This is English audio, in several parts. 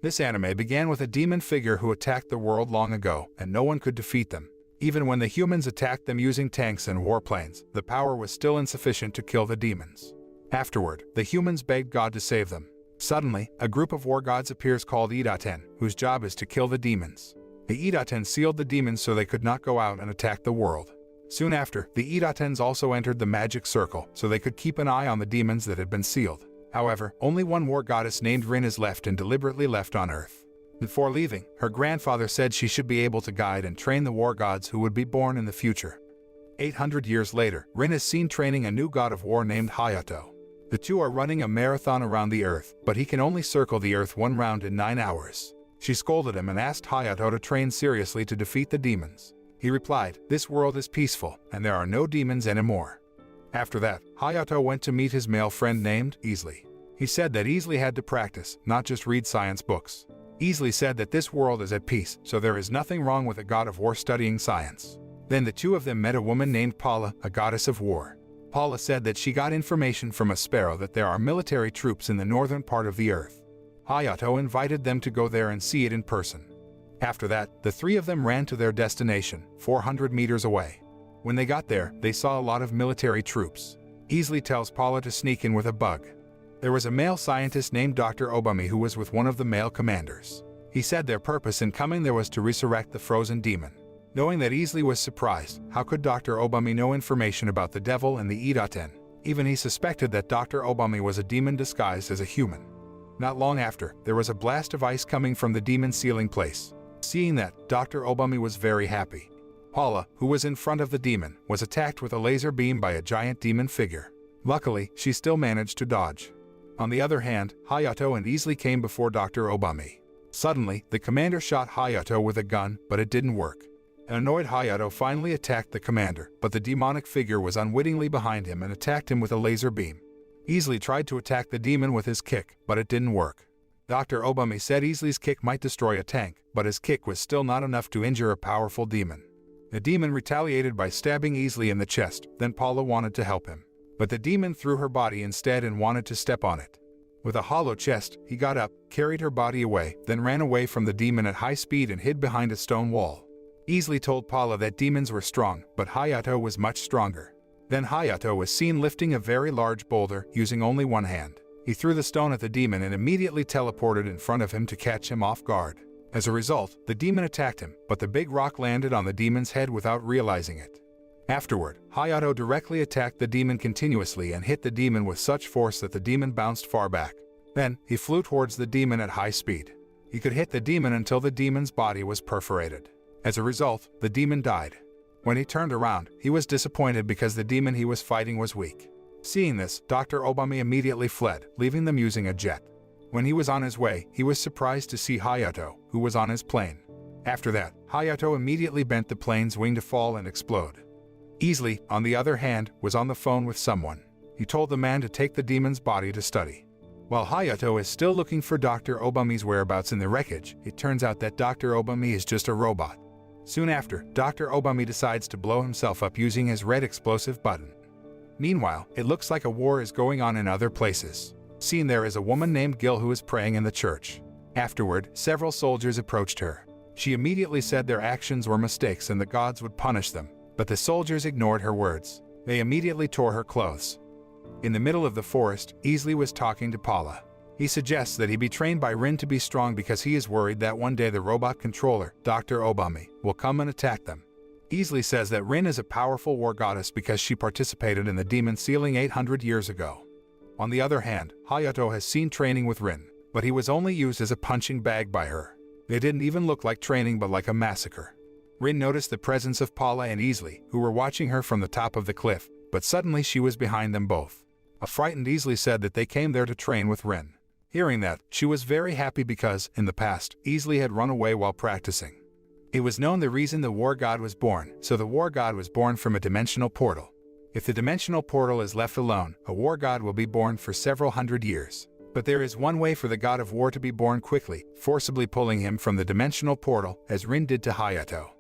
This anime began with a demon figure who attacked the world long ago, and no one could defeat them. Even when the humans attacked them using tanks and warplanes, the power was still insufficient to kill the demons. Afterward, the humans begged God to save them. Suddenly, a group of war gods appears called Idaten, whose job is to kill the demons. The Idaten sealed the demons so they could not go out and attack the world. Soon after, the Idatens also entered the magic circle so they could keep an eye on the demons that had been sealed. However, only one war goddess named Rin is left and deliberately left on Earth. Before leaving, her grandfather said she should be able to guide and train the war gods who would be born in the future. 800 years later, Rin is seen training a new god of war named Hayato. The two are running a marathon around the Earth, but he can only circle the Earth one round in 9 hours. She scolded him and asked Hayato to train seriously to defeat the demons. He replied, "This world is peaceful, and there are no demons anymore." After that, Hayato went to meet his male friend named Easley. He said that Easley had to practice, not just read science books. Easley said that this world is at peace, so there is nothing wrong with a god of war studying science. Then the two of them met a woman named Paula, a goddess of war. Paula said that she got information from a sparrow that there are military troops in the northern part of the Earth. Hayato invited them to go there and see it in person. After that, the three of them ran to their destination, 400 meters away. When they got there, they saw a lot of military troops. Easley tells Paula to sneak in with a bug. There was a male scientist named Dr. Obami who was with one of the male commanders. He said their purpose in coming there was to resurrect the frozen demon. Knowing that Easley was surprised, how could Dr. Obami know information about the devil and the Idaten? Even he suspected that Dr. Obami was a demon disguised as a human. Not long after, there was a blast of ice coming from the demon sealing place. Seeing that, Dr. Obami was very happy. Paula, who was in front of the demon, was attacked with a laser beam by a giant demon figure. Luckily, she still managed to dodge. On the other hand, Hayato and Easley came before Dr. Obami. Suddenly, the commander shot Hayato with a gun, but it didn't work. An annoyed Hayato finally attacked the commander, but the demonic figure was unwittingly behind him and attacked him with a laser beam. Easley tried to attack the demon with his kick, but it didn't work. Dr. Obami said Easley's kick might destroy a tank, but his kick was still not enough to injure a powerful demon. The demon retaliated by stabbing Easley in the chest, then Paula wanted to help him. But the demon threw her body instead and wanted to step on it. With a hollow chest, he got up, carried her body away, then ran away from the demon at high speed and hid behind a stone wall. Easley told Paula that demons were strong, but Hayato was much stronger. Then Hayato was seen lifting a very large boulder, using only one hand. He threw the stone at the demon and immediately teleported in front of him to catch him off guard. As a result, the demon attacked him, but the big rock landed on the demon's head without realizing it. Afterward, Hayato directly attacked the demon continuously and hit the demon with such force that the demon bounced far back. Then, he flew towards the demon at high speed. He could hit the demon until the demon's body was perforated. As a result, the demon died. When he turned around, he was disappointed because the demon he was fighting was weak. Seeing this, Dr. Obami immediately fled, leaving them using a jet. When he was on his way, he was surprised to see Hayato, who was on his plane. After that, Hayato immediately bent the plane's wing to fall and explode. Easley, on the other hand, was on the phone with someone. He told the man to take the demon's body to study. While Hayato is still looking for Dr. Obami's whereabouts in the wreckage, it turns out that Dr. Obami is just a robot. Soon after, Dr. Obami decides to blow himself up using his red explosive button. Meanwhile, it looks like a war is going on in other places. Seen there is a woman named Gil who is praying in the church. Afterward, several soldiers approached her. She immediately said their actions were mistakes and the gods would punish them, but the soldiers ignored her words. They immediately tore her clothes. In the middle of the forest, Easley was talking to Paula. He suggests that he be trained by Rin to be strong because he is worried that one day the robot controller, Dr. Obami, will come and attack them. Easley says that Rin is a powerful war goddess because she participated in the demon sealing 800 years ago. On the other hand, Hayato has seen training with Rin, but he was only used as a punching bag by her. They didn't even look like training but like a massacre. Rin noticed the presence of Paula and Easley, who were watching her from the top of the cliff, but suddenly she was behind them both. A frightened Easley said that they came there to train with Rin. Hearing that, she was very happy because, in the past, Easley had run away while practicing. It was known the reason the war god was born, so the war god was born from a dimensional portal. If the dimensional portal is left alone, a war god will be born for several hundred years. But there is one way for the god of war to be born quickly, forcibly pulling him from the dimensional portal, as Rin did to Hayato.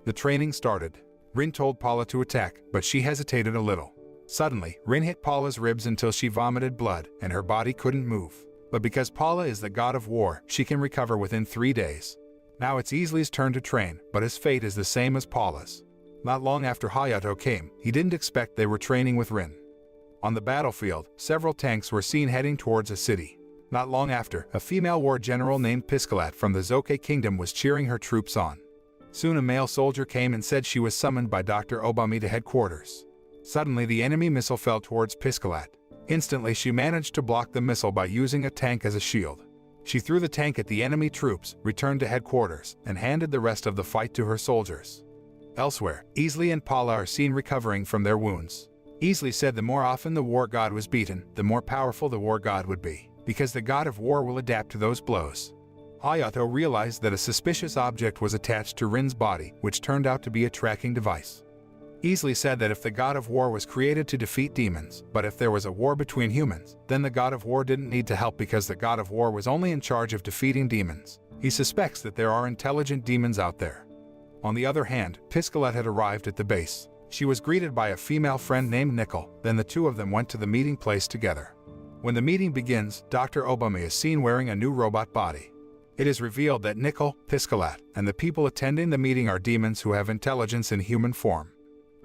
The training started. Rin told Paula to attack, but she hesitated a little. Suddenly, Rin hit Paula's ribs until she vomited blood, and her body couldn't move. But because Paula is the god of war, she can recover within 3 days. Now it's Isley's turn to train, but his fate is the same as Paula's. Not long after Hayato came, he didn't expect they were training with Rin. On the battlefield, several tanks were seen heading towards a city. Not long after, a female war general named Piscalat from the Zoke kingdom was cheering her troops on. Soon a male soldier came and said she was summoned by Dr. Obami to headquarters. Suddenly the enemy missile fell towards Piscalat. Instantly she managed to block the missile by using a tank as a shield. She threw the tank at the enemy troops, returned to headquarters, and handed the rest of the fight to her soldiers. Elsewhere, Isley and Paula are seen recovering from their wounds. Isley said the more often the war god was beaten, the more powerful the war god would be, because the god of war will adapt to those blows. Hayato realized that a suspicious object was attached to Rin's body, which turned out to be a tracking device. Isley said that if the god of war was created to defeat demons, but if there was a war between humans, then the god of war didn't need to help because the god of war was only in charge of defeating demons. He suspects that there are intelligent demons out there. On the other hand, Piscalat had arrived at the base. She was greeted by a female friend named Nickel, then the two of them went to the meeting place together. When the meeting begins, Dr. Obami is seen wearing a new robot body. It is revealed that Nickel, Piscalat, and the people attending the meeting are demons who have intelligence in human form.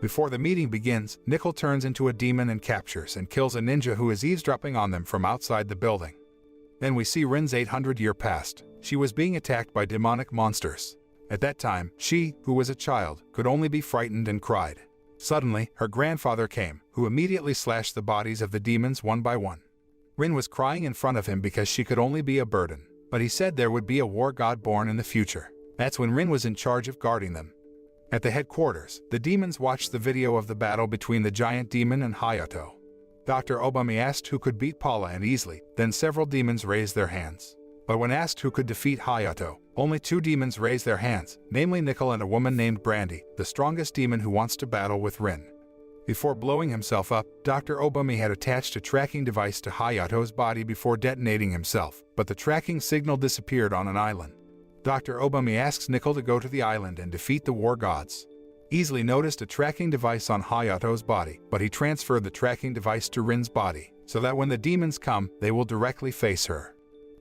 Before the meeting begins, Nickel turns into a demon and captures and kills a ninja who is eavesdropping on them from outside the building. Then we see Rin's 800-year past. She was being attacked by demonic monsters. At that time, she, who was a child, could only be frightened and cried. Suddenly, her grandfather came, who immediately slashed the bodies of the demons one by one. Rin was crying in front of him because she could only be a burden, but he said there would be a war god born in the future. That's when Rin was in charge of guarding them. At the headquarters, the demons watched the video of the battle between the giant demon and Hayato. Dr. Obami asked who could beat Paula and Isley, then several demons raised their hands. But when asked who could defeat Hayato, only 2 demons raised their hands, namely Nickel and a woman named Brandy, the strongest demon who wants to battle with Rin. Before blowing himself up, Dr. Obami had attached a tracking device to Hayato's body before detonating himself, but the tracking signal disappeared on an island. Dr. Obami asks Nickel to go to the island and defeat the war gods. Isley noticed a tracking device on Hayato's body, but he transferred the tracking device to Rin's body, so that when the demons come, they will directly face her.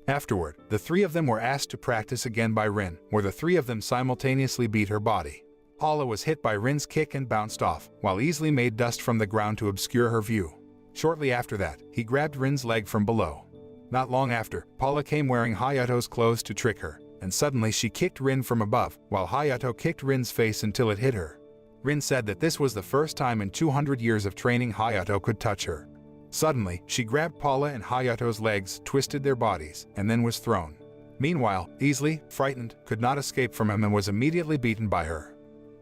Afterward, the 3 of them were asked to practice again by Rin, where the 3 of them simultaneously beat her body. Paula was hit by Rin's kick and bounced off, while Isley made dust from the ground to obscure her view. Shortly after that, he grabbed Rin's leg from below. Not long after, Paula came wearing Hayato's clothes to trick her, and suddenly she kicked Rin from above, while Hayato kicked Rin's face until it hit her. Rin said that this was the first time in 200 years of training Hayato could touch her. Suddenly, she grabbed Paula and Hayato's legs, twisted their bodies, and then was thrown. Meanwhile, Isley, frightened, could not escape from him and was immediately beaten by her.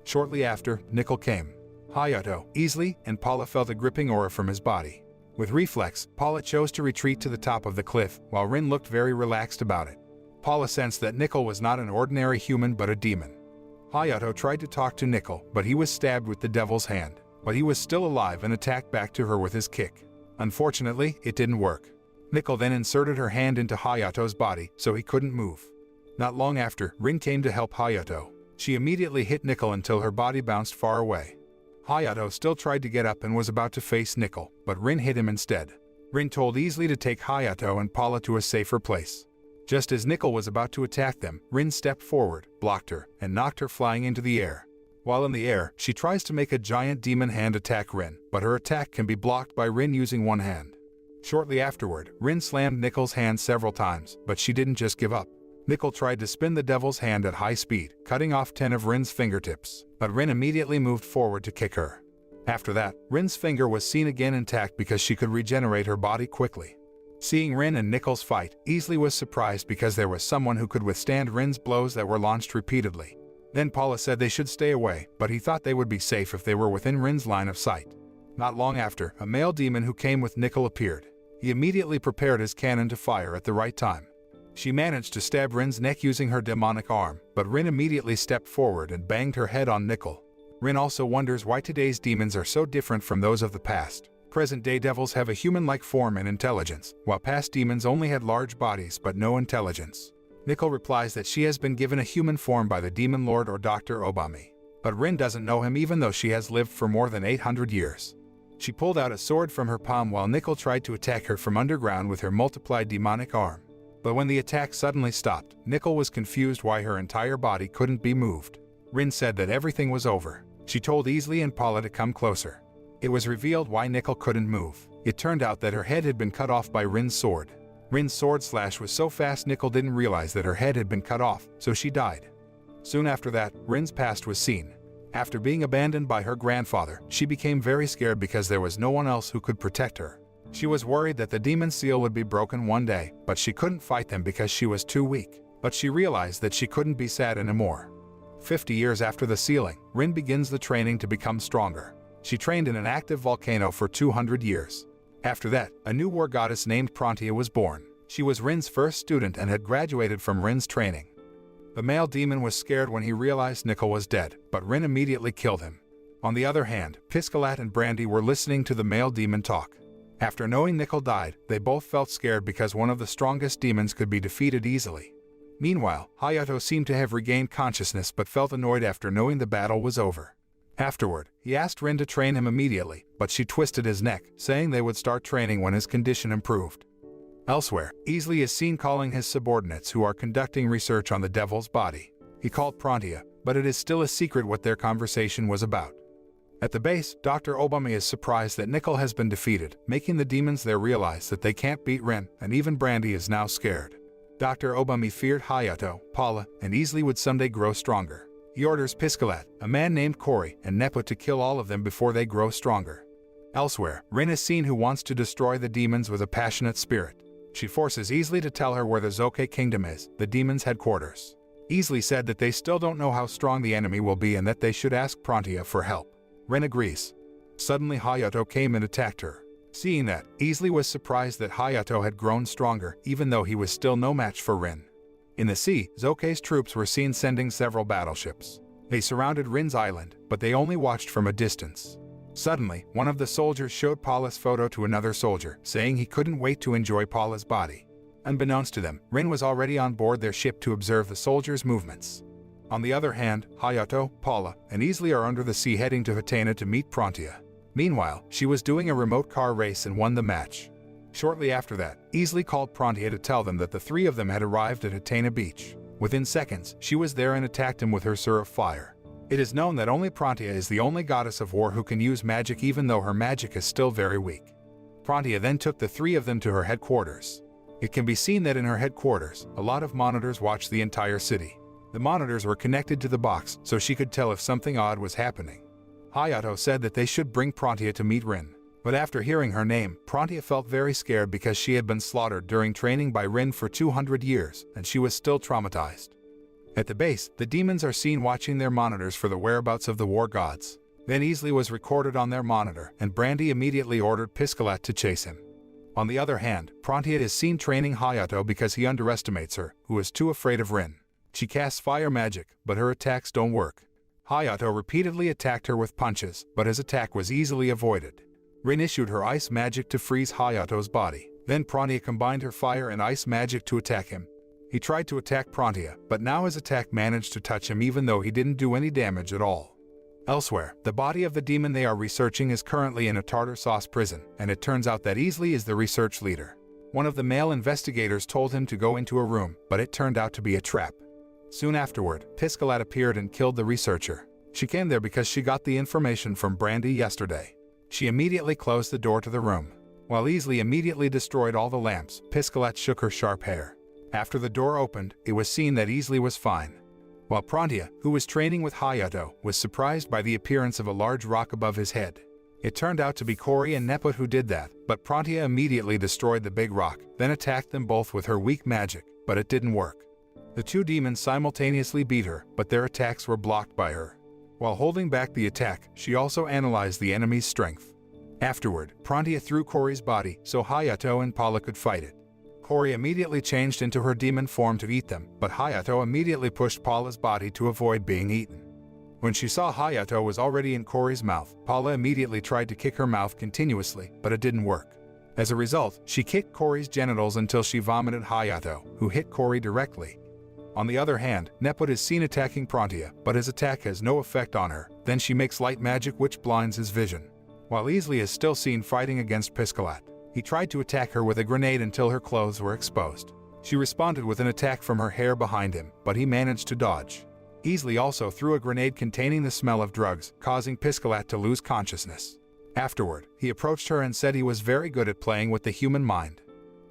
Shortly after, Nickel came. Hayato, Isley, and Paula felt a gripping aura from his body. With reflex, Paula chose to retreat to the top of the cliff, while Rin looked very relaxed about it. Paula sensed that Nickel was not an ordinary human but a demon. Hayato tried to talk to Nickel, but he was stabbed with the devil's hand. But he was still alive and attacked back to her with his kick. Unfortunately, it didn't work. Nickel then inserted her hand into Hayato's body, so he couldn't move. Not long after, Rin came to help Hayato. She immediately hit Nickel until her body bounced far away. Hayato still tried to get up and was about to face Nickel, but Rin hit him instead. Rin told Isley to take Hayato and Paula to a safer place. Just as Nickel was about to attack them, Rin stepped forward, blocked her, and knocked her flying into the air. While in the air, she tries to make a giant demon hand attack Rin, but her attack can be blocked by Rin using one hand. Shortly afterward, Rin slammed Nickel's hand several times, but she didn't just give up. Nickel tried to spin the devil's hand at high speed, cutting off 10 of Rin's fingertips, but Rin immediately moved forward to kick her. After that, Rin's finger was seen again intact because she could regenerate her body quickly. Seeing Rin and Nickel's fight, Isley was surprised because there was someone who could withstand Rin's blows that were launched repeatedly. Then Paula said they should stay away, but he thought they would be safe if they were within Rin's line of sight. Not long after, a male demon who came with Nickel appeared. He immediately prepared his cannon to fire at the right time. She managed to stab Rin's neck using her demonic arm, but Rin immediately stepped forward and banged her head on Nickel. Rin also wonders why today's demons are so different from those of the past. Present-day devils have a human-like form and intelligence, while past demons only had large bodies but no intelligence. Nickel replies that she has been given a human form by the Demon Lord or Dr. Obami. But Rin doesn't know him even though she has lived for more than 800 years. She pulled out a sword from her palm while Nickel tried to attack her from underground with her multiplied demonic arm. But when the attack suddenly stopped, Nickel was confused why her entire body couldn't be moved. Rin said that everything was over. She told Easley and Paula to come closer. It was revealed why Nickel couldn't move. It turned out that her head had been cut off by Rin's sword. Rin's sword slash was so fast Nickel didn't realize that her head had been cut off, so she died. Soon after that, Rin's past was seen. After being abandoned by her grandfather, she became very scared because there was no one else who could protect her. She was worried that the demon seal would be broken one day, but she couldn't fight them because she was too weak. But she realized that she couldn't be sad anymore. 50 years after the sealing, Rin begins the training to become stronger. She trained in an active volcano for 200 years. After that, a new war goddess named Prontia was born. She was Rin's first student and had graduated from Rin's training. The male demon was scared when he realized Nickel was dead, but Rin immediately killed him. On the other hand, Piscalat and Brandy were listening to the male demon talk. After knowing Nickel died, they both felt scared because one of the strongest demons could be defeated easily. Meanwhile, Hayato seemed to have regained consciousness but felt annoyed after knowing the battle was over. Afterward, he asked Rin to train him immediately, but she twisted his neck, saying they would start training when his condition improved. Elsewhere, Easley is seen calling his subordinates who are conducting research on the devil's body. He called Prontia, but it is still a secret what their conversation was about. At the base, Dr. Obami is surprised that Nickel has been defeated, making the demons there realize that they can't beat Rin, and even Brandy is now scared. Dr. Obami feared Hayato, Paula, and Easley would someday grow stronger. He orders Piscalat, a man named Cory, and Nepa to kill all of them before they grow stronger. Elsewhere, Rin is seen who wants to destroy the demons with a passionate spirit. She forces Easley to tell her where the Zoke Kingdom is, the demons' headquarters. Easley said that they still don't know how strong the enemy will be and that they should ask Prontia for help. Rin agrees. Suddenly Hayato came and attacked her. Seeing that, Easley was surprised that Hayato had grown stronger, even though he was still no match for Rin. In the sea, Zoke's troops were seen sending several battleships. They surrounded Rin's island, but they only watched from a distance. Suddenly, one of the soldiers showed Paula's photo to another soldier, saying he couldn't wait to enjoy Paula's body. Unbeknownst to them, Rin was already on board their ship to observe the soldiers' movements. On the other hand, Hayato, Paula, and Easley are under the sea heading to Idaten to meet Prontia. Meanwhile, she was doing a remote car race and won the match. Shortly after that, Easley called Prontia to tell them that the three of them had arrived at Idaten Beach. Within seconds, she was there and attacked him with her Sur of Fire. It is known that only Prontia is the only goddess of war who can use magic even though her magic is still very weak. Prontia then took the three of them to her headquarters. It can be seen that in her headquarters, a lot of monitors watched the entire city. The monitors were connected to the box so she could tell if something odd was happening. Hayato said that they should bring Prontia to meet Rin. But after hearing her name, Prontia felt very scared because she had been slaughtered during training by Rin for 200 years, and she was still traumatized. At the base, the demons are seen watching their monitors for the whereabouts of the war gods. Then Easley was recorded on their monitor, and Brandy immediately ordered Piscalat to chase him. On the other hand, Prontia is seen training Hayato because he underestimates her, who is too afraid of Rin. She casts fire magic, but her attacks don't work. Hayato repeatedly attacked her with punches, but his attack was easily avoided. Rin issued her ice magic to freeze Hayato's body. Then Prontia combined her fire and ice magic to attack him. He tried to attack Prontia, but now his attack managed to touch him even though he didn't do any damage at all. Elsewhere, the body of the demon they are researching is currently in a tartar sauce prison, and it turns out that Easley is the research leader. One of the male investigators told him to go into a room, but it turned out to be a trap. Soon afterward, Piscalat appeared and killed the researcher. She came there because she got the information from Brandy yesterday. She immediately closed the door to the room. While Easley immediately destroyed all the lamps, Piscalat shook her sharp hair. After the door opened, it was seen that Easley was fine. While Prontia, who was training with Hayato, was surprised by the appearance of a large rock above his head. It turned out to be Cory and Neput who did that, but Prontia immediately destroyed the big rock, then attacked them both with her weak magic, but it didn't work. The two demons simultaneously beat her, but their attacks were blocked by her. While holding back the attack, she also analyzed the enemy's strength. Afterward, Prontia threw Cory's body so Hayato and Paula could fight it. Cory immediately changed into her demon form to eat them, but Hayato immediately pushed Paula's body to avoid being eaten. When she saw Hayato was already in Cory's mouth, Paula immediately tried to kick her mouth continuously, but it didn't work. As a result, she kicked Cory's genitals until she vomited Hayato, who hit Cory directly. On the other hand, Neput is seen attacking Prontia, but his attack has no effect on her. Then she makes light magic which blinds his vision. While Easily is still seen fighting against Piscalat, he tried to attack her with a grenade until her clothes were exposed. She responded with an attack from her hair behind him, but he managed to dodge. Easily also threw a grenade containing the smell of drugs, causing Piscalat to lose consciousness. Afterward, he approached her and said he was very good at playing with the human mind.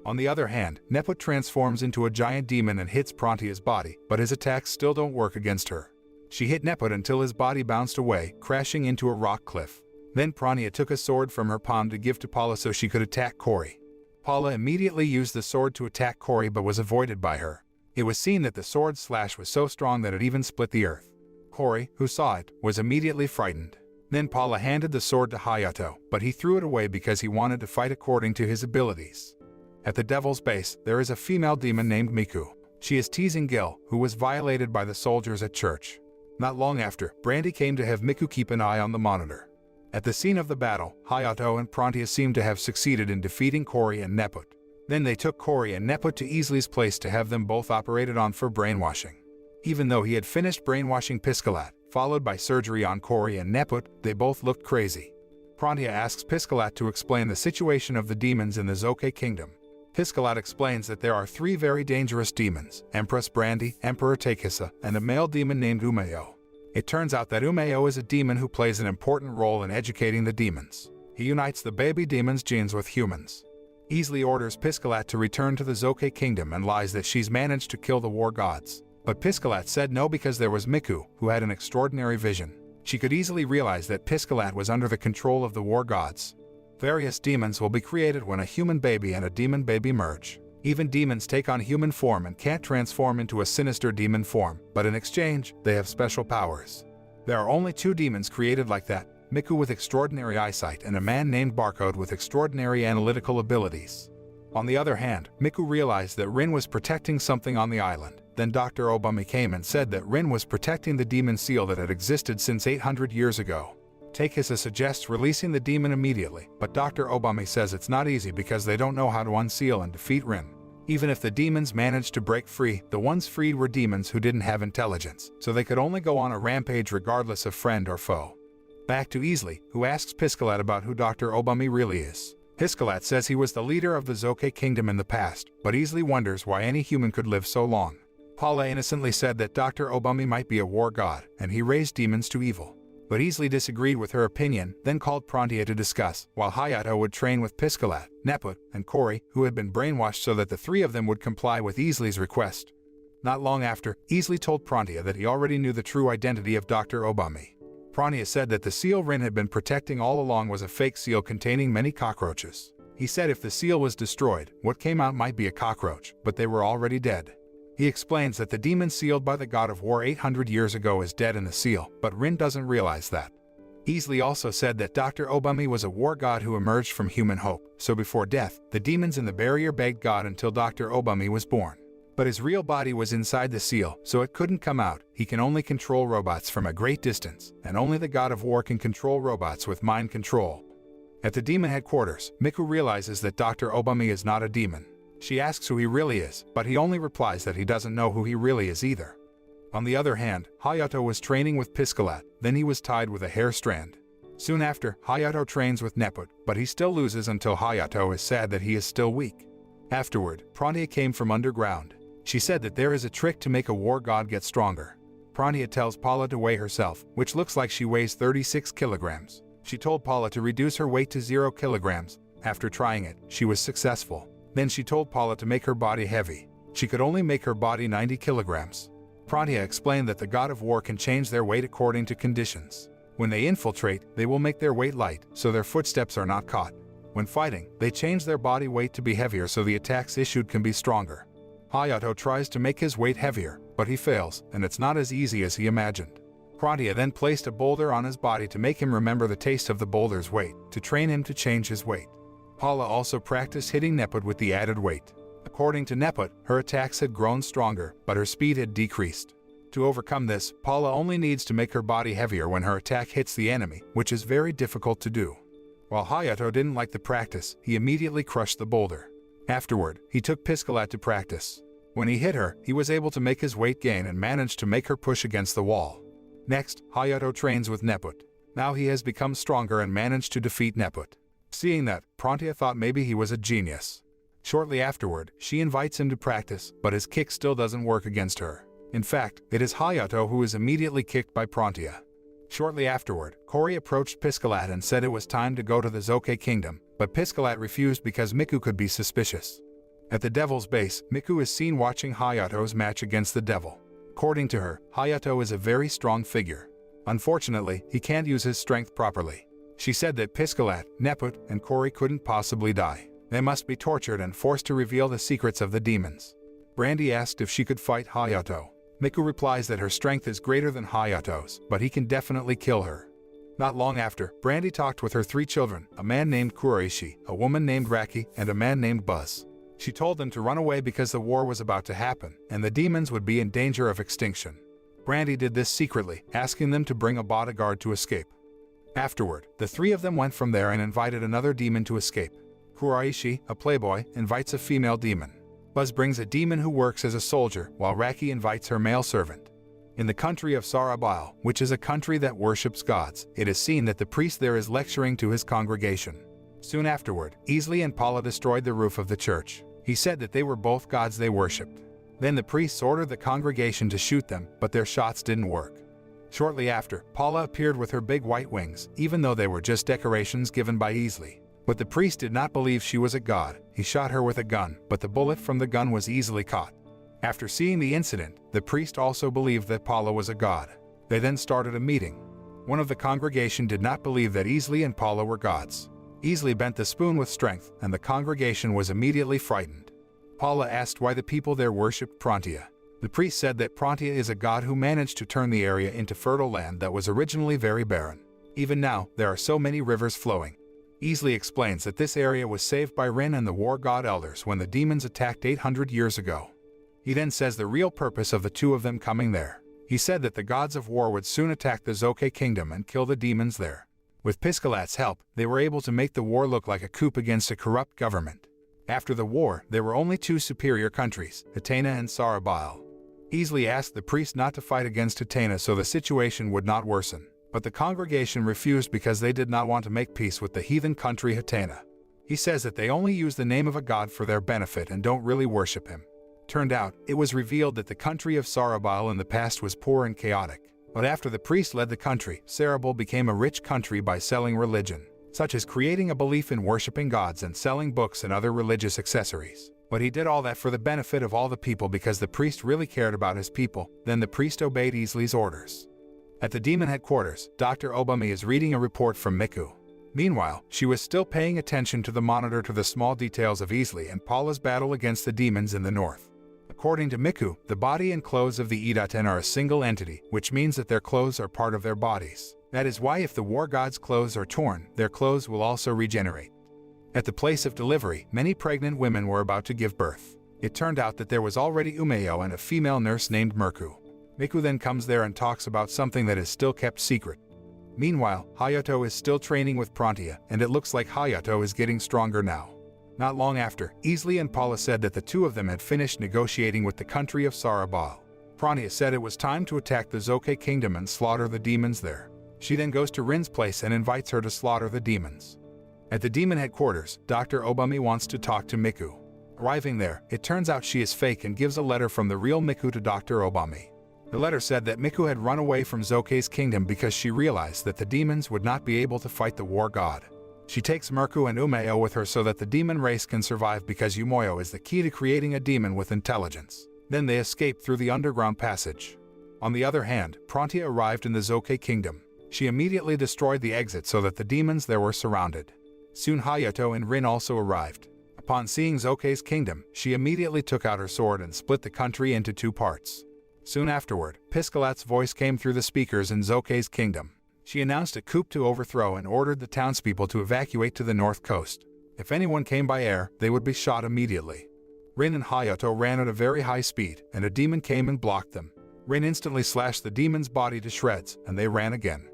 On the other hand, Neput transforms into a giant demon and hits Prantia's body, but his attacks still don't work against her. She hit Neput until his body bounced away, crashing into a rock cliff. Then Prantia took a sword from her palm to give to Paula so she could attack Cory. Paula immediately used the sword to attack Cory but was avoided by her. It was seen that the sword's slash was so strong that it even split the earth. Cory, who saw it, was immediately frightened. Then Paula handed the sword to Hayato, but he threw it away because he wanted to fight according to his abilities. At the Devil's Base, there is a female demon named Miku. She is teasing Gil, who was violated by the soldiers at church. Not long after, Brandy came to have Miku keep an eye on the monitor. At the scene of the battle, Hayato and Prantia seem to have succeeded in defeating Cory and Neput. Then they took Cory and Neput to Easily's place to have them both operated on for brainwashing. Even though he had finished brainwashing Piscalat, followed by surgery on Cory and Neput, they both looked crazy. Prantia asks Piscalat to explain the situation of the demons in the Zoke Kingdom. Piscalat explains that there are 3 very dangerous demons, Empress Brandy, Emperor Takehisa, and a male demon named Umeo. It turns out that Umeo is a demon who plays an important role in educating the demons. He unites the baby demon's genes with humans. Easily orders Piscalat to return to the Zoke Kingdom and lies that she's managed to kill the war gods. But Piscalat said no because there was Miku, who had an extraordinary vision. She could easily realize that Piscalat was under the control of the war gods. Various demons will be created when a human baby and a demon baby merge. Even demons take on human form and can't transform into a sinister demon form, but in exchange, they have special powers. There are only 2 demons created like that, Miku with extraordinary eyesight and a man named Barcode with extraordinary analytical abilities. On the other hand, Miku realized that Rin was protecting something on the island. Then Dr. Obami came and said that Rin was protecting the demon seal that had existed since 800 years ago. Takehisa suggests releasing the demon immediately, but Dr. Obami says it's not easy because they don't know how to unseal and defeat Rin. Even if the demons managed to break free, the ones freed were demons who didn't have intelligence, so they could only go on a rampage regardless of friend or foe. Back to Easily, who asks Piscalat about who Dr. Obami really is. Piscalat says he was the leader of the Zoke Kingdom in the past, but Easily wonders why any human could live so long. Paula innocently said that Dr. Obami might be a war god, and he raised demons to evil. But Easily disagreed with her opinion, then called Prantia to discuss, while Hayato would train with Piscalat, Neput, and Cory, who had been brainwashed so that the 3 of them would comply with Easily's request. Not long after, Easily told Prantia that he already knew the true identity of Dr. Obami. Prantia said that the seal Rin had been protecting all along was a fake seal containing many cockroaches. He said if the seal was destroyed, what came out might be a cockroach, but they were already dead. He explains that the demon sealed by the god of war 800 years ago is dead in the seal, but Rin doesn't realize that. Easily also said that Dr. Obami was a war god who emerged from human hope, so before death, the demons in the barrier begged God until Dr. Obami was born. But his real body was inside the seal, so it couldn't come out. He can only control robots from a great distance, and only the god of war can control robots with mind control. At the demon headquarters, Miku realizes that Dr. Obami is not a demon. She asks who he really is, but he only replies that he doesn't know who he really is either. On the other hand, Hayato was training with Piscalat, then he was tied with a hair strand. Soon after, Hayato trains with Neput, but he still loses until Hayato is sad that he is still weak. Afterward, Prantia came from underground. She said that there is a trick to make a war god get stronger. Prantia tells Paula to weigh herself, which looks like she weighs 36 kilograms. She told Paula to reduce her weight to 0 kilograms. After trying it, she was successful. Then she told Paula to make her body heavy. She could only make her body 90 kilograms. Prantia explained that the god of war can change their weight according to conditions. When they infiltrate, they will make their weight light, so their footsteps are not caught. When fighting, they change their body weight to be heavier so the attacks issued can be stronger. Hayato tries to make his weight heavier, but he fails, and it's not as easy as he imagined. Prantia then placed a boulder on his body to make him remember the taste of the boulder's weight, to train him to change his weight. Paula also practiced hitting Neput with the added weight. According to Neput, her attacks had grown stronger, but her speed had decreased. To overcome this, Paula only needs to make her body heavier when her attack hits the enemy, which is very difficult to do. While Hayato didn't like the practice, he immediately crushed the boulder. Afterward, he took Piscalat to practice. When he hit her, he was able to make his weight gain and managed to make her push against the wall. Next, Hayato trains with Neput. Now he has become stronger and managed to defeat Neput. Seeing that, Prontia thought maybe he was a genius. Shortly afterward, she invites him to practice, but his kick still doesn't work against her. In fact, it is Hayato who is immediately kicked by Prontia. Shortly afterward, Kori approached Piscalat and said it was time to go to the Zoke Kingdom, but Piscalat refused because Miku could be suspicious. At the Devil's base, Miku is seen watching Hayato's match against the Devil. According to her, Hayato is a very strong figure. Unfortunately, he can't use his strength properly. She said that Piscalat, Neput, and Kori couldn't possibly die. They must be tortured and forced to reveal the secrets of the demons. Brandy asked if she could fight Hayato. Miku replies that her strength is greater than Hayato's, but he can definitely kill her. Not long after, Brandy talked with her 3 children, a man named Kureishi, a woman named Raki, and a man named Buzz. She told them to run away because the war was about to happen, and the demons would be in danger of extinction. Brandy did this secretly, asking them to bring a bodyguard to escape. Afterward, the 3 of them went from there and invited another demon to escape. Kuraishi, a playboy, invites a female demon. Buzz brings a demon who works as a soldier, while Raki invites her male servant. In the country of Sarabile, which is a country that worships gods, it is seen that the priest there is lecturing to his congregation. Soon afterward, Easley and Paula destroyed the roof of the church. He said that they were both gods they worshipped. Then the priests ordered the congregation to shoot them, but their shots didn't work. Shortly after, Paula appeared with her big white wings, even though they were just decorations given by Easley. But the priest did not believe she was a god. He shot her with a gun, but the bullet from the gun was easily caught. After seeing the incident, the priest also believed that Paula was a god. They then started a meeting. One of the congregation did not believe that Easley and Paula were gods. Easley bent the spoon with strength, and the congregation was immediately frightened. Paula asked why the people there worshipped Prontia. The priest said that Prontia is a god who managed to turn the area into fertile land that was originally very barren. Even now, there are so many rivers flowing. Easley explains that this area was saved by Rin and the war god elders when the demons attacked 800 years ago. He then says the real purpose of the 2 of them coming there. He said that the gods of war would soon attack the Zoke kingdom and kill the demons there. With Piscalat's help, they were able to make the war look like a coup against a corrupt government. After the war, there were only 2 superior countries, Hatena and Sarabile. Easley asked the priest not to fight against Hatena so the situation would not worsen. But the congregation refused because they did not want to make peace with the heathen country Hatena. He says that they only use the name of a god for their benefit and don't really worship him. Turned out, it was revealed that the country of Sarabile in the past was poor and chaotic. But after the priest led the country, Sarabile became a rich country by selling religion, such as creating a belief in worshiping gods and selling books and other religious accessories. But he did all that for the benefit of all the people because the priest really cared about his people. Then the priest obeyed Easley's orders. At the demon headquarters, Dr. Obami is reading a report from Miku. Meanwhile, she was still paying attention to the monitor to the small details of Easley and Paula's battle against the demons in the north. According to Miku, the body and clothes of the Idaten are a single entity, which means that their clothes are part of their bodies. That is why if the war god's clothes are torn, their clothes will also regenerate. At the place of delivery, many pregnant women were about to give birth. It turned out that there was already Umeyo and a female nurse named Merku. Miku then comes there and talks about something that is still kept secret. Meanwhile, Hayato is still training with Prontia, and it looks like Hayato is getting stronger now. Not long after, Easley and Paula said that the 2 of them had finished negotiating with the country of Sarabile. Prontia said it was time to attack the Zoke kingdom and slaughter the demons there. She then goes to Rin's place and invites her to slaughter the demons. At the demon headquarters, Dr. Obami wants to talk to Miku. Arriving there, it turns out she is fake and gives a letter from the real Miku to Dr. Obami. The letter said that Miku had run away from Zoke's kingdom because she realized that the demons would not be able to fight the war god. She takes Merku and Umeyo with her so that the demon race can survive because Umeyo is the key to creating a demon with intelligence. Then they escape through the underground passage. On the other hand, Prontia arrived in the Zoke kingdom. She immediately destroyed the exit so that the demons there were surrounded. Soon Hayato and Rin also arrived. Upon seeing Zoke's kingdom, she immediately took out her sword and split the country into 2 parts. Soon afterward, Piscalat's voice came through the speakers in Zoke's kingdom. She announced a coup to overthrow and ordered the townspeople to evacuate to the north coast. If anyone came by air, they would be shot immediately. Rin and Hayato ran at a very high speed, and a demon came and blocked them. Rin instantly slashed the demon's body to shreds, and they ran again.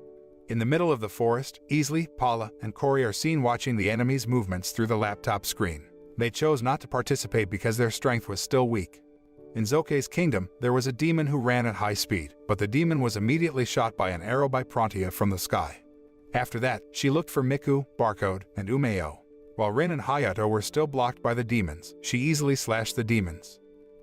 In the middle of the forest, Easley, Paula, and Kori are seen watching the enemy's movements through the laptop screen. They chose not to participate because their strength was still weak. In Zoke's kingdom, there was a demon who ran at high speed, but the demon was immediately shot by an arrow by Prontia from the sky. After that, she looked for Miku, Barcode, and Umeo. While Rin and Hayato were still blocked by the demons, she easily slashed the demons.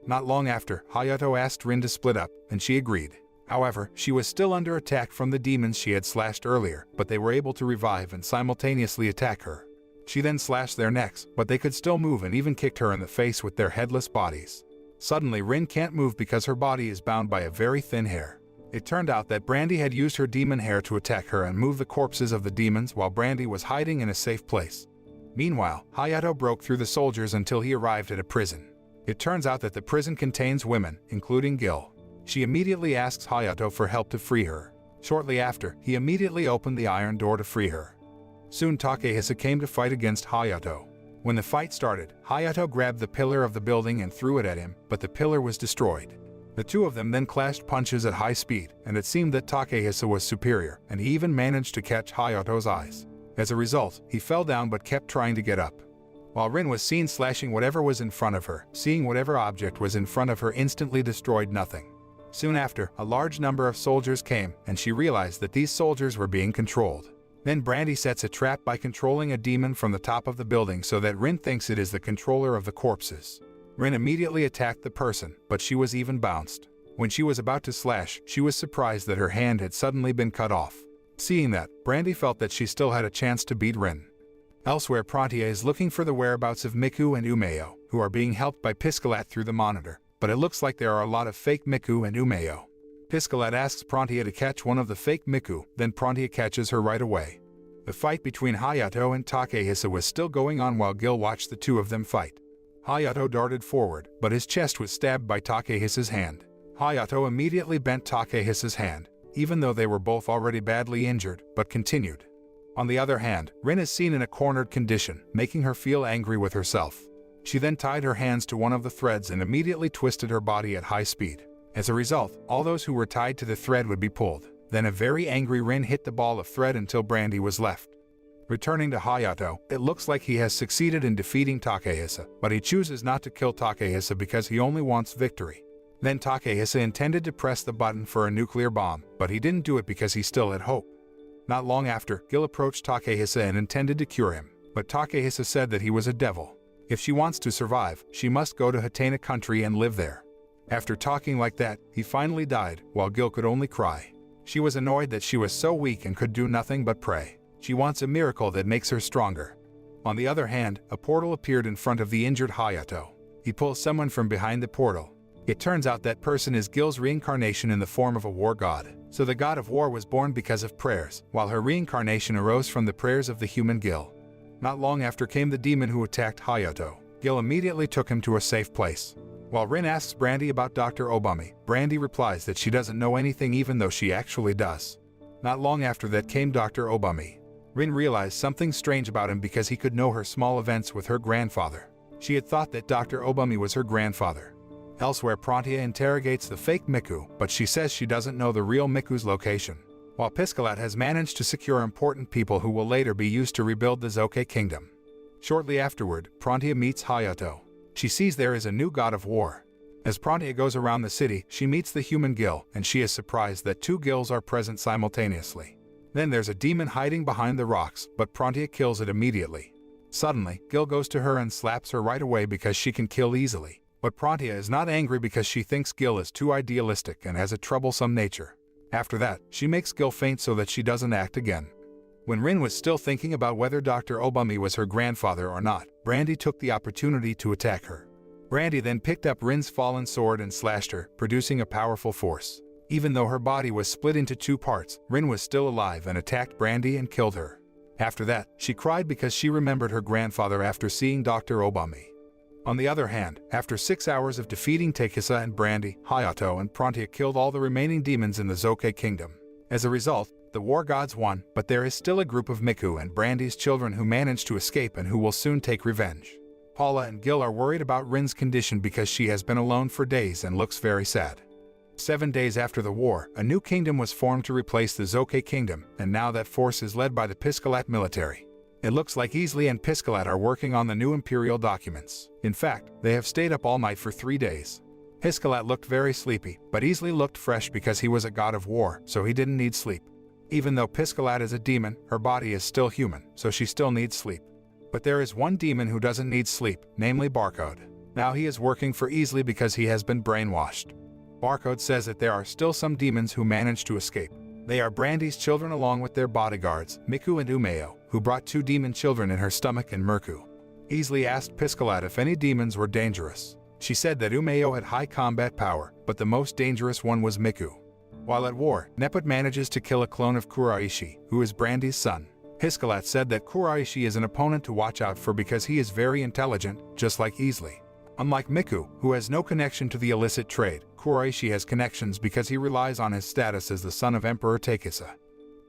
Not long after, Hayato asked Rin to split up, and she agreed. However, she was still under attack from the demons she had slashed earlier, but they were able to revive and simultaneously attack her. She then slashed their necks, but they could still move and even kicked her in the face with their headless bodies. Suddenly, Rin can't move because her body is bound by a very thin hair. It turned out that Brandy had used her demon hair to attack her and move the corpses of the demons while Brandy was hiding in a safe place. Meanwhile, Hayato broke through the soldiers until he arrived at a prison. It turns out that the prison contains women, including Gil. She immediately asks Hayato for help to free her. Shortly after, he immediately opened the iron door to free her. Soon Takehisa came to fight against Hayato. When the fight started, Hayato grabbed the pillar of the building and threw it at him, but the pillar was destroyed. The two of them then clashed punches at high speed, and it seemed that Takehisa was superior, and he even managed to catch Hayato's eyes. As a result, he fell down but kept trying to get up. While Rin was seen slashing whatever was in front of her, seeing whatever object was in front of her instantly destroyed nothing. Soon after, a large number of soldiers came, and she realized that these soldiers were being controlled. Then Brandy sets a trap by controlling a demon from the top of the building so that Rin thinks it is the controller of the corpses. Rin immediately attacked the person, but she was even bounced. When she was about to slash, she was surprised that her hand had suddenly been cut off. Seeing that, Brandy felt that she still had a chance to beat Rin. Elsewhere, Prantia is looking for the whereabouts of Miku and Umeo, who are being helped by Piscalat through the monitor, but it looks like there are a lot of fake Miku and Umeo. Piscalat asks Prantia to catch one of the fake Miku, then Prantia catches her right away. The fight between Hayato and Takehisa was still going on while Gil watched the two of them fight. Hayato darted forward, but his chest was stabbed by Takehisa's hand. Hayato immediately bent Takehisa's hand, even though they were both already badly injured, but continued. On the other hand, Rin is seen in a cornered condition, making her feel angry with herself. She then tied her hands to one of the threads and immediately twisted her body at high speed. As a result, all those who were tied to the thread would be pulled. Then a very angry Rin hit the ball of thread until Brandy was left. Returning to Hayato, it looks like he has succeeded in defeating Takehisa, but he chooses not to kill Takehisa because he only wants victory. Then Takehisa intended to press the button for a nuclear bomb, but he didn't do it because he still had hope. Not long after, Gil approached Takehisa and intended to cure him, but Takehisa said that he was a devil. If she wants to survive, she must go to Hatena country and live there. After talking like that, he finally died, while Gil could only cry. She was annoyed that she was so weak and could do nothing but pray. She wants a miracle that makes her stronger. On the other hand, a portal appeared in front of the injured Hayato. He pulls someone from behind the portal. It turns out that person is Gil's reincarnation in the form of a war god. So the god of war was born because of prayers, while her reincarnation arose from the prayers of the human Gil. Not long after came the demon who attacked Hayato. Gil immediately took him to a safe place. While Rin asks Brandy about Dr. Obami, Brandy replies that she doesn't know anything even though she actually does. Not long after that came Dr. Obami. Rin realized something strange about him because he could know her small events with her grandfather. She had thought that Dr. Obami was her grandfather. Elsewhere, Prantia interrogates the fake Miku, but she says she doesn't know the real Miku's location. While Piscalat has managed to secure important people who will later be used to rebuild the Zoke kingdom. Shortly afterward, Prantia meets Hayato. She sees there is a new god of war. As Prantia goes around the city, she meets the human Gil, and she is surprised that two Gils are present simultaneously. Then there's a demon hiding behind the rocks, but Prantia kills it immediately. Suddenly, Gil goes to her and slaps her right away because she can kill easily. But Prantia is not angry because she thinks Gil is too idealistic and has a troublesome nature. After that, she makes Gil faint so that she doesn't act again. When Rin was still thinking about whether Dr. Obami was her grandfather or not, Brandy took the opportunity to attack her. Brandy then picked up Rin's fallen sword and slashed her, producing a powerful force. Even though her body was split into two parts, Rin was still alive and attacked Brandy and killed her. After that, she cried because she remembered her grandfather after seeing Dr. Obami. On the other hand, after 6 hours of defeating Takehisa and Brandy, Hayato and Prantia killed all the remaining demons in the Zoke kingdom. As a result, the war gods won, but there is still a group of Miku and Brandy's children who managed to escape and who will soon take revenge. Paula and Gil are worried about Rin's condition because she has been alone for days and looks very sad. 7 days after the war, a new kingdom was formed to replace the Zoke kingdom, and now that force is led by the Piscalat military. It looks like Easley and Piscalat are working on the new imperial documents. In fact, they have stayed up all night for 3 days. Piscalat looked very sleepy, but Easley looked fresh because he was a god of war, so he didn't need sleep. Even though Piscalat is a demon, her body is still human, so she still needs sleep. But there is one demon who doesn't need sleep, namely Barcode. Now he is working for Easily because he has been brainwashed. Barcode says that there are still some demons who manage to escape. They are Brandy's children along with their bodyguards, Miku and Umeo, who brought 2 demon children in her stomach and Merku. Easily asked Piscalat if any demons were dangerous. She said that Umeo had high combat power, but the most dangerous one was Miku. While at war, Neput manages to kill a clone of Kuraishi, who is Brandy's son. Piscalat said that Kuraishi is an opponent to watch out for because he is very intelligent, just like Easily. Unlike Miku, who has no connection to the illicit trade, Kuraishi has connections because he relies on his status as the son of Emperor Takesa.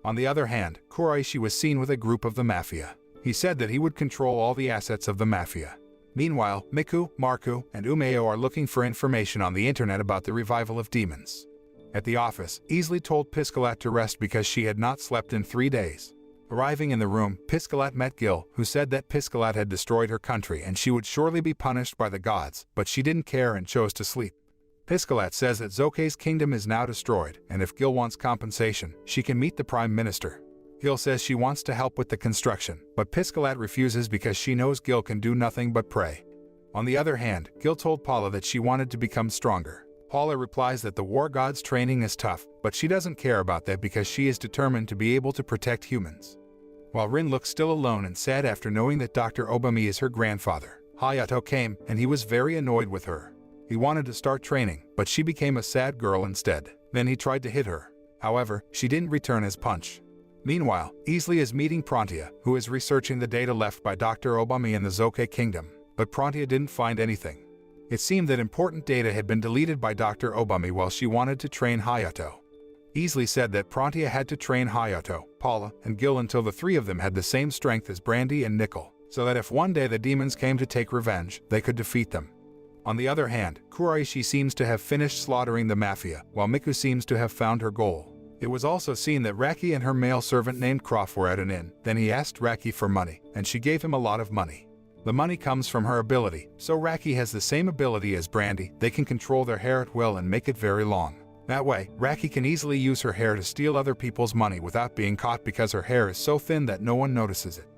On the other hand, Kuraishi was seen with a group of the Mafia. He said that he would control all the assets of the Mafia. Meanwhile, Miku, Marku, and Umeo are looking for information on the internet about the revival of demons. At the office, Easily told Piscalat to rest because she had not slept in 3 days. Arriving in the room, Piscalat met Gil, who said that Piscalat had destroyed her country and she would surely be punished by the gods, but she didn't care and chose to sleep. Piscalat says that Zokei's kingdom is now destroyed, and if Gil wants compensation, she can meet the Prime Minister. Gil says she wants to help with the construction, but Piscalat refuses because she knows Gil can do nothing but pray. On the other hand, Gil told Paula that she wanted to become stronger. Paula replies that the war god's training is tough, but she doesn't care about that because she is determined to be able to protect humans. While Rin looks still alone and sad after knowing that Dr. Obami is her grandfather, Hayato came and he was very annoyed with her. He wanted to start training, but she became a sad girl instead. Then he tried to hit her. However, she didn't return his punch. Meanwhile, Easily is meeting Prontia, who is researching the data left by Dr. Obami in the Zokei Kingdom, but Prontia didn't find anything. It seemed that important data had been deleted by Dr. Obami while she wanted to train Hayato. Easily said that Prontia had to train Hayato, Paula, and Gil until the 3 of them had the same strength as Brandy and Nickel, so that if one day the demons came to take revenge, they could defeat them. On the other hand, Kuraishi seems to have finished slaughtering the Mafia, while Miku seems to have found her goal. It was also seen that Raki and her male servant named Croft were at an inn. Then he asked Raki for money, and she gave him a lot of money. The money comes from her ability, so Raki has the same ability as Brandy. They can control their hair at will and make it very long. That way, Raki can easily use her hair to steal other people's money without being caught because her hair is so thin that no one notices it.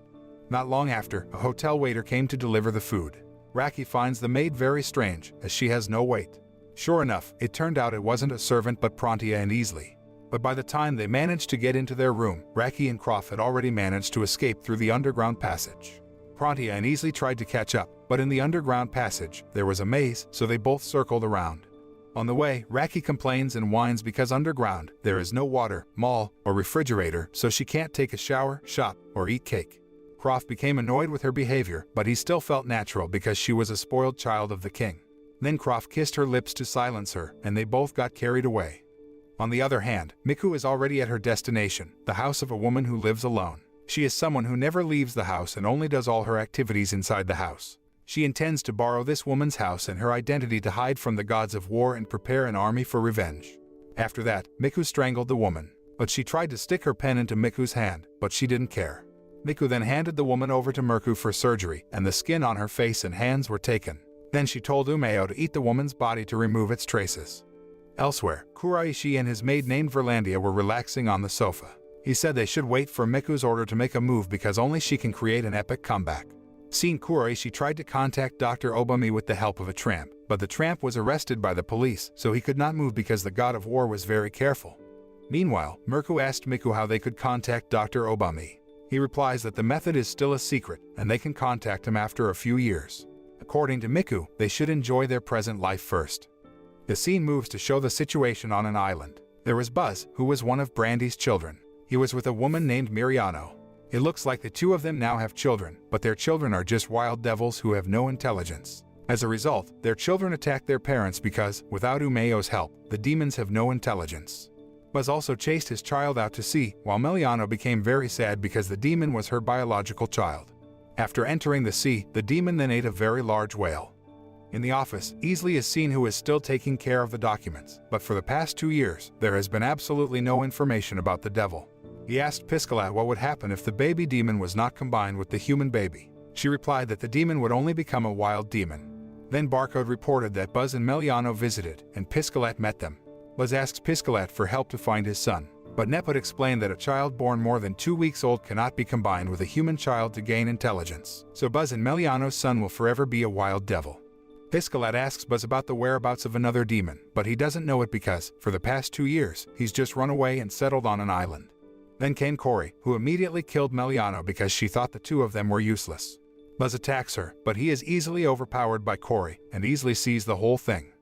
Not long after, a hotel waiter came to deliver the food. Raki finds the maid very strange, as she has no weight. Sure enough, it turned out it wasn't a servant but Prontia and Easily. But by the time they managed to get into their room, Raki and Croft had already managed to escape through the underground passage. Prontia and Easily tried to catch up, but in the underground passage, there was a maze, so they both circled around. On the way, Raki complains and whines because underground, there is no water, mall, or refrigerator, so she can't take a shower, shop, or eat cake. Croft became annoyed with her behavior, but he still felt natural because she was a spoiled child of the king. Then Croft kissed her lips to silence her, and they both got carried away. On the other hand, Miku is already at her destination, the house of a woman who lives alone. She is someone who never leaves the house and only does all her activities inside the house. She intends to borrow this woman's house and her identity to hide from the gods of war and prepare an army for revenge. After that, Miku strangled the woman, but she tried to stick her pen into Miku's hand, but she didn't care. Miku then handed the woman over to Merku for surgery, and the skin on her face and hands were taken. Then she told Umeo to eat the woman's body to remove its traces. Elsewhere, Kuraishi and his maid named Verlandia were relaxing on the sofa. He said they should wait for Miku's order to make a move because only she can create an epic comeback. Seeing Kuraishi tried to contact Dr. Obami with the help of a tramp, but the tramp was arrested by the police, so he could not move because the god of war was very careful. Meanwhile, Merku asked Miku how they could contact Dr. Obami. He replies that the method is still a secret, and they can contact him after a few years. According to Miku, they should enjoy their present life first. The scene moves to show the situation on an island. There was Buzz, who was one of Brandy's children. He was with a woman named Miriano. It looks like the 2 of them now have children, but their children are just wild devils who have no intelligence. As a result, their children attack their parents because, without Umeo's help, the demons have no intelligence. Buzz also chased his child out to sea, while Meliano became very sad because the demon was her biological child. After entering the sea, the demon then ate a very large whale. In the office, Easily is seen who is still taking care of the documents, but for the past 2 years, there has been absolutely no information about the devil. He asked Piscalat what would happen if the baby demon was not combined with the human baby. She replied that the demon would only become a wild demon. Then Barcode reported that Buzz and Meliano visited, and Piscalat met them. Buzz asks Piscalat for help to find his son. But Neput explained that a child born more than 2 weeks old cannot be combined with a human child to gain intelligence, so Buzz and Meliano's son will forever be a wild devil. Piscalat asks Buzz about the whereabouts of another demon, but he doesn't know it because, for the past 2 years, he's just run away and settled on an island. Then came Cory, who immediately killed Meliano because she thought the two of them were useless. Buzz attacks her, but he is easily overpowered by Cory and easily sees the whole thing.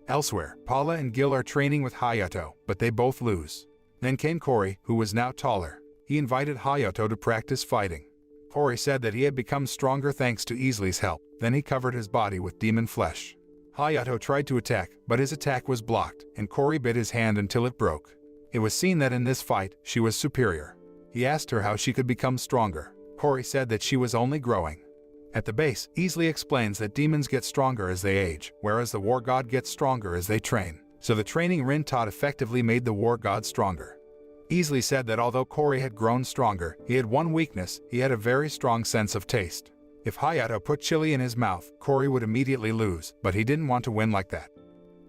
Elsewhere, Paula and Gil are training with Hayato, but they both lose. Then came Cory, who was now taller. He invited Hayato to practice fighting. Cory said that he had become stronger thanks to Easley's help. Then he covered his body with demon flesh. Hayato tried to attack, but his attack was blocked, and Cory bit his hand until it broke. It was seen that in this fight, she was superior. He asked her how she could become stronger. Cory said that she was only growing. At the base, Easley explains that demons get stronger as they age, whereas the war god gets stronger as they train. So the training Rin taught effectively made the war god stronger. Easley said that although Cory had grown stronger, he had one weakness: he had a very strong sense of taste. If Hayato put chili in his mouth, Cory would immediately lose, but he didn't want to win like that.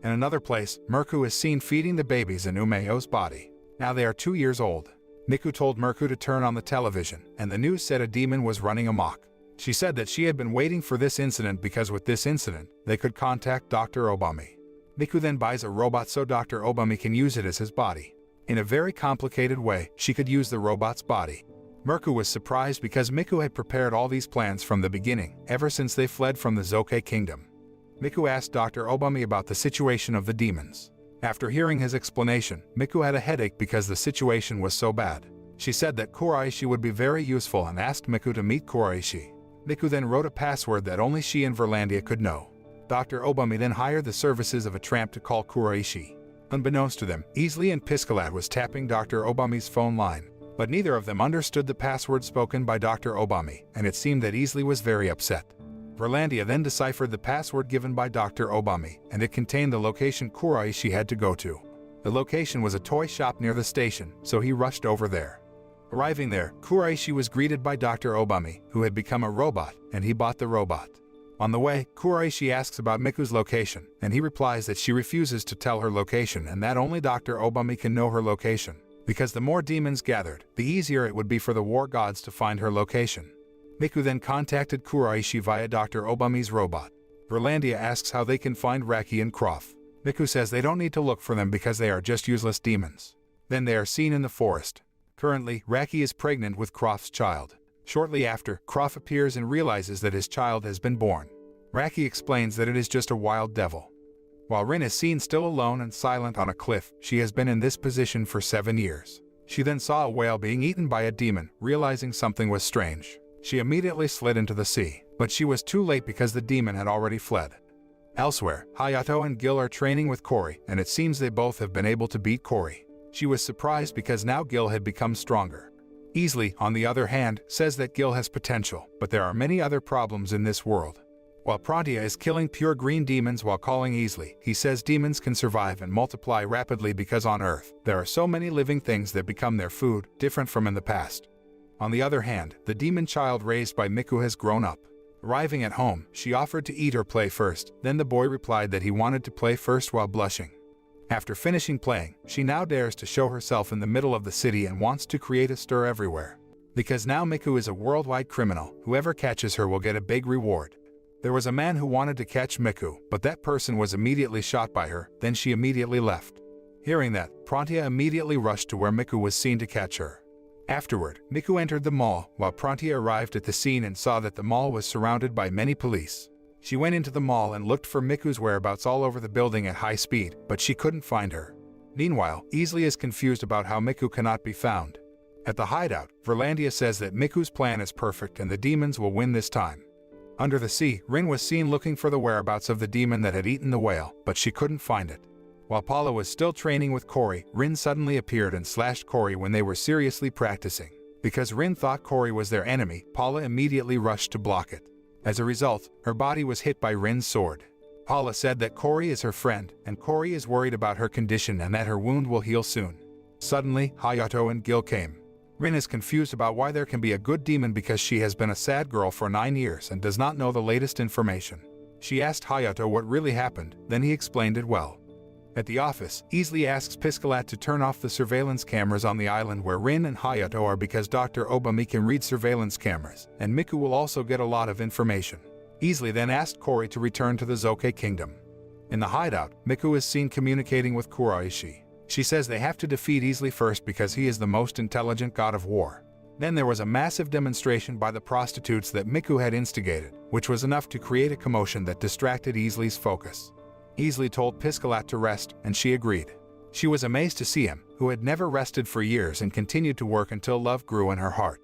In another place, Mirku is seen feeding the babies in Umeo's body. Now they are 2 years old. Miku told Mirku to turn on the television, and the news said a demon was running amok. She said that she had been waiting for this incident because with this incident, they could contact Dr. Obami. Miku then buys a robot so Dr. Obami can use it as his body. In a very complicated way, she could use the robot's body. Mirku was surprised because Miku had prepared all these plans from the beginning, ever since they fled from the Zoke kingdom. Miku asked Dr. Obami about the situation of the demons. After hearing his explanation, Miku had a headache because the situation was so bad. She said that Kuraishi would be very useful and asked Miku to meet Kuraishi. Miku then wrote a password that only she and Verlandia could know. Dr. Obami then hired the services of a tramp to call Kuraishi. Unbeknownst to them, Easley and Piscalat was tapping Dr. Obami's phone line. But neither of them understood the password spoken by Dr. Obami, and it seemed that Easley was very upset. Verlandia then deciphered the password given by Dr. Obami, and it contained the location Kuraishi had to go to. The location was a toy shop near the station, so he rushed over there. Arriving there, Kuraishi was greeted by Dr. Obami, who had become a robot, and he bought the robot. On the way, Kuraishi asks about Miku's location, and he replies that she refuses to tell her location and that only Dr. Obami can know her location. Because the more demons gathered, the easier it would be for the war gods to find her location. Miku then contacted Kuraishi via Dr. Obami's robot. Verlandia asks how they can find Raki and Croft. Miku says they don't need to look for them because they are just useless demons. Then they are seen in the forest. Currently, Raki is pregnant with Croft's child. Shortly after, Croft appears and realizes that his child has been born. Raki explains that it is just a wild devil. While Rin is seen still alone and silent on a cliff, she has been in this position for 7 years. She then saw a whale being eaten by a demon, realizing something was strange. She immediately slid into the sea, but she was too late because the demon had already fled. Elsewhere, Hayato and Gil are training with Cory, and it seems they both have been able to beat Cory. She was surprised because now Gil had become stronger. Easley, on the other hand, says that Gil has potential, but there are many other problems in this world. While Prontia is killing pure green demons while calling Easley, he says demons can survive and multiply rapidly because on Earth, there are so many living things that become their food, different from in the past. On the other hand, the demon child raised by Miku has grown up. Arriving at home, she offered to eat or play first, then the boy replied that he wanted to play first while blushing. After finishing playing, she now dares to show herself in the middle of the city and wants to create a stir everywhere. Because now Miku is a worldwide criminal, whoever catches her will get a big reward. There was a man who wanted to catch Miku, but that person was immediately shot by her, then she immediately left. Hearing that, Prontia immediately rushed to where Miku was seen to catch her. Afterward, Miku entered the mall, while Prontia arrived at the scene and saw that the mall was surrounded by many police. She went into the mall and looked for Miku's whereabouts all over the building at high speed, but she couldn't find her. Meanwhile, Easley is confused about how Miku cannot be found. At the hideout, Verlandia says that Miku's plan is perfect and the demons will win this time. Under the sea, Rin was seen looking for the whereabouts of the demon that had eaten the whale, but she couldn't find it. While Paula was still training with Cory, Rin suddenly appeared and slashed Cory when they were seriously practicing. Because Rin thought Cory was their enemy, Paula immediately rushed to block it. As a result, her body was hit by Rin's sword. Paula said that Cory is her friend, and Cory is worried about her condition and that her wound will heal soon. Suddenly, Hayato and Gil came. Rin is confused about why there can be a good demon because she has been a sad girl for 9 years and does not know the latest information. She asked Hayato what really happened, then he explained it well. At the office, Easley asks Piscalat to turn off the surveillance cameras on the island where Rin and Hayato are because Dr. Obami can read surveillance cameras, and Miku will also get a lot of information. Easley then asked Kori to return to the Zoke Kingdom. In the hideout, Miku is seen communicating with Kuraishi. She says they have to defeat Easley first because he is the most intelligent god of war. Then there was a massive demonstration by the prostitutes that Miku had instigated, which was enough to create a commotion that distracted Easley's focus. Easley told Piscalat to rest, and she agreed. She was amazed to see him, who had never rested for years and continued to work until love grew in her heart.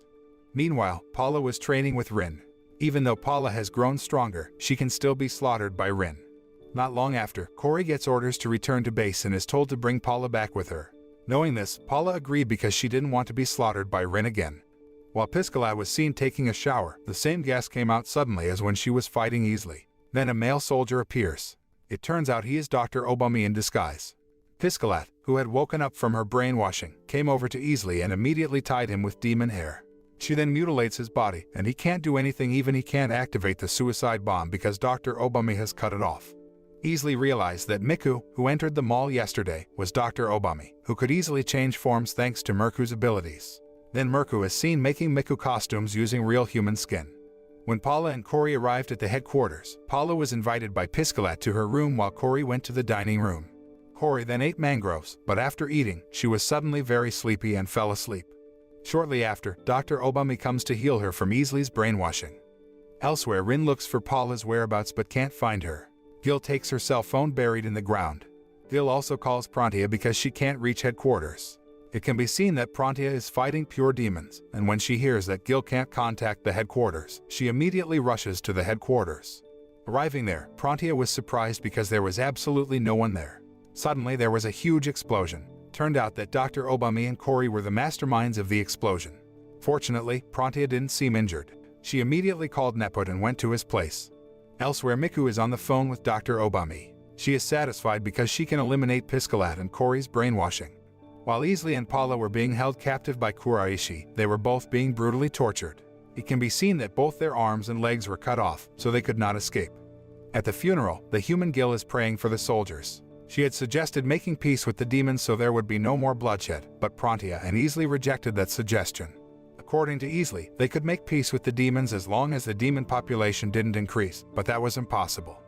Meanwhile, Paula was training with Rin. Even though Paula has grown stronger, she can still be slaughtered by Rin. Not long after, Kori gets orders to return to base and is told to bring Paula back with her. Knowing this, Paula agreed because she didn't want to be slaughtered by Rin again. While Piscalat was seen taking a shower, the same gas came out suddenly as when she was fighting Easley. Then a male soldier appears. It turns out he is Dr. Obami in disguise. Piscalat, who had woken up from her brainwashing, came over to Easley and immediately tied him with demon hair. She then mutilates his body, and he can't do anything. Even he can't activate the suicide bomb because Dr. Obami has cut it off. Easley realized that Miku, who entered the mall yesterday, was Dr. Obami, who could easily change forms thanks to Mirku's abilities. Then Mirku is seen making Miku costumes using real human skin. When Paula and Kori arrived at the headquarters, Paula was invited by Piscalat to her room while Kori went to the dining room. Kori then ate mangroves, but after eating, she was suddenly very sleepy and fell asleep. Shortly after, Dr. Obami comes to heal her from Easley's brainwashing. Elsewhere, Rin looks for Paula's whereabouts but can't find her. Gil takes her cell phone buried in the ground. Gil also calls Prontia because she can't reach headquarters. It can be seen that Prontia is fighting pure demons, and when she hears that Gil can't contact the headquarters, she immediately rushes to the headquarters. Arriving there, Prontia was surprised because there was absolutely no one there. Suddenly there was a huge explosion. Turned out that Dr. Obami and Kori were the masterminds of the explosion. Fortunately, Prontia didn't seem injured. She immediately called Neput and went to his place. Elsewhere, Miku is on the phone with Dr. Obami. She is satisfied because she can eliminate Piscalat and Kori's brainwashing. While Easley and Paula were being held captive by Kuraishi, they were both being brutally tortured. It can be seen that both their arms and legs were cut off, so they could not escape. At the funeral, the human Gil is praying for the soldiers. She had suggested making peace with the demons so there would be no more bloodshed, but Prontia and Easley rejected that suggestion. According to Easley, they could make peace with the demons as long as the demon population didn't increase, but that was impossible.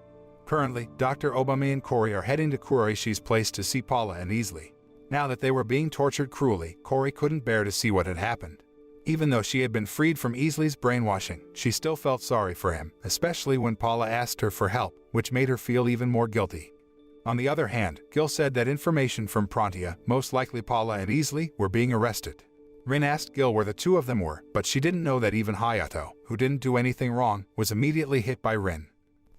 Currently, Dr. Obami and Kori are heading to Kuraishi's place to see Paula and Easley. Now that they were being tortured cruelly, Kori couldn't bear to see what had happened. Even though she had been freed from Easley's brainwashing, she still felt sorry for him, especially when Paula asked her for help, which made her feel even more guilty. On the other hand, Gil said that information from Prontia, most likely Paula and Easley, were being arrested. Rin asked Gil where the two of them were, but she didn't know that even Hayato, who didn't do anything wrong, was immediately hit by Rin.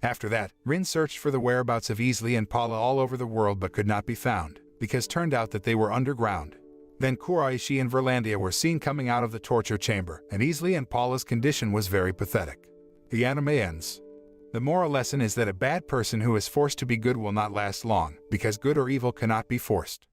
After that, Rin searched for the whereabouts of Easley and Paula all over the world but could not be found, because turned out that they were underground. Then Kuraishi and Verlandia were seen coming out of the torture chamber, and Easley and Paula's condition was very pathetic. The anime ends. The moral lesson is that a bad person who is forced to be good will not last long, because good or evil cannot be forced.